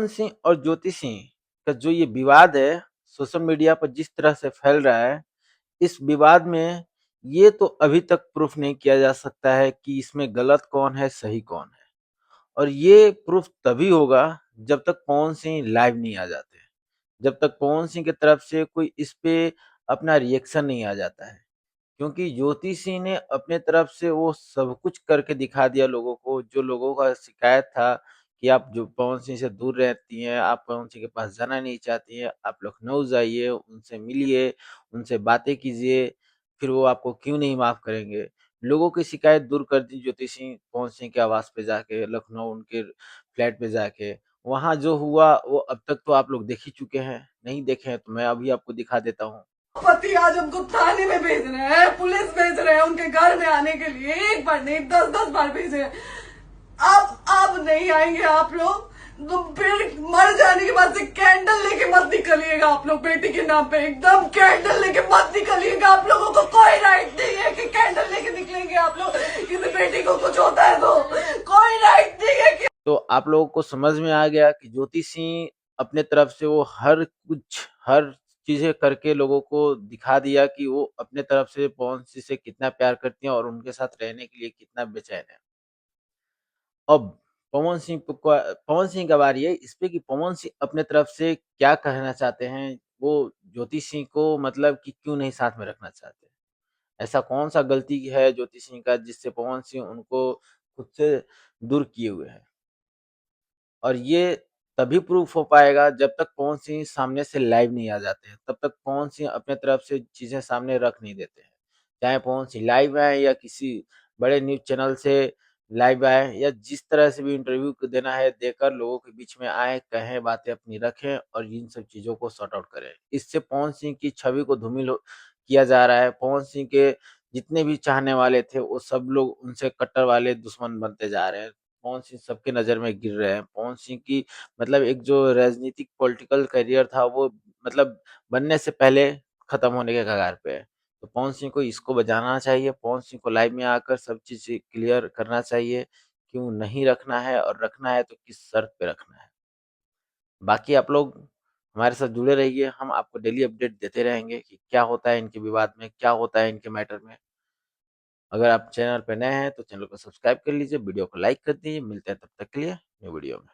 पवन सिंह और ज्योति सिंह का जो ये विवाद है, सोशल मीडिया पर जिस तरह से फैल रहा है, इस विवाद में ये तो अभी तक प्रूफ नहीं किया जा सकता है कि इसमें गलत कौन है, सही कौन है। और ये प्रूफ तभी होगा जब तक पवन सिंह लाइव नहीं आ जाते, जब तक पवन सिंह की तरफ से कोई इस पे अपना रिएक्शन नहीं आ जाता है। क्योंकि ज्योति सिंह ने अपने तरफ से वो सब कुछ करके दिखा दिया लोगों को, जो लोगों का शिकायत था कि आप जो पवन सिंह से दूर रहती हैं, आप पवन सिंह के पास जाना नहीं चाहती हैं, आप लखनऊ जाइए, उनसे मिलिए, उनसे बातें कीजिए, फिर वो आपको क्यों नहीं माफ करेंगे। लोगों की शिकायत दूर कर दी ज्योति सिंह पवन सिंह के आवास पे जाके, लखनऊ उनके फ्लैट पे जाके। वहां जो हुआ वो अब तक तो आप लोग देख ही चुके हैं, नहीं देखे हैं तो मैं अभी आपको दिखा देता हूँ। पति आज हमको थाने में भेज रहे हैं, पुलिस भेज रहे हैं उनके घर में आने के लिए, एक बार नहीं 10-10 बार भेजे हैं। आप नहीं आएंगे आप लोग तो फिर मर जाने के बाद से कैंडल लेके मत निकलिएगा आप लोग बेटी के नाम पे, एकदम कैंडल लेके मत निकलिएगा। आप लोगों को कोई राइट नहीं है कि कैंडल लेके निकलेंगे आप लोग, किसी बेटी को कुछ होता है तो कोई राइट नहीं है कि। तो आप लोगों को समझ में आ गया कि ज्योति सिंह अपने तरफ से वो हर चीजें करके लोगों को दिखा दिया कि वो अपने तरफ से पवन सिंह से कितना प्यार करती हैं और उनके साथ रहने के लिए कितना बेचैन है। अब पवन सिंह का बारी है इस पे कि पवन सिंह अपने तरफ से क्या कहना चाहते हैं, वो ज्योति सिंह को मतलब कि क्यों नहीं साथ में रखना चाहते। ऐसा कौन सा गलती है ज्योति सिंह का जिससे पवन सिंह उनको खुद से दूर किए हुए हैं। और ये तभी प्रूफ हो पाएगा जब तक पवन सिंह सामने से लाइव नहीं आ जाते हैं, तब तक पवन सिंह अपने तरफ से चीजें सामने रख नहीं देते हैं। चाहे पवन सिंह लाइव आए या किसी बड़े न्यूज चैनल से लाइव आए या जिस तरह से भी इंटरव्यू देना है देकर लोगों के बीच में आए, कहें, बातें अपनी रखें और इन सब चीजों को सॉर्ट आउट करें। इससे पवन सिंह की छवि को किया जा रहा है। पवन सिंह के जितने भी चाहने वाले थे वो सब लोग उनसे कट्टर वाले दुश्मन बनते जा रहे हैं। पवन सिंह सबके नजर में गिर रहे हैं। पवन सिंह की मतलब एक जो राजनीतिक पॉलिटिकल करियर था वो मतलब बनने से पहले खत्म होने के कगार पे है। तो पवन सिंह को इसको बचाना चाहिए। पवन सिंह को लाइव में आकर सब चीज क्लियर करना चाहिए, क्यों नहीं रखना है और रखना है तो किस शर्त पे रखना है। बाकी आप लोग हमारे साथ जुड़े रहिए, हम आपको डेली अपडेट देते रहेंगे कि क्या होता है इनके विवाद में, क्या होता है इनके मैटर में। अगर आप चैनल पे नए हैं तो चैनल को सब्सक्राइब कर लीजिए, वीडियो को लाइक कर दीजिए। मिलते हैं तब तक के लिए न्यू वीडियो में।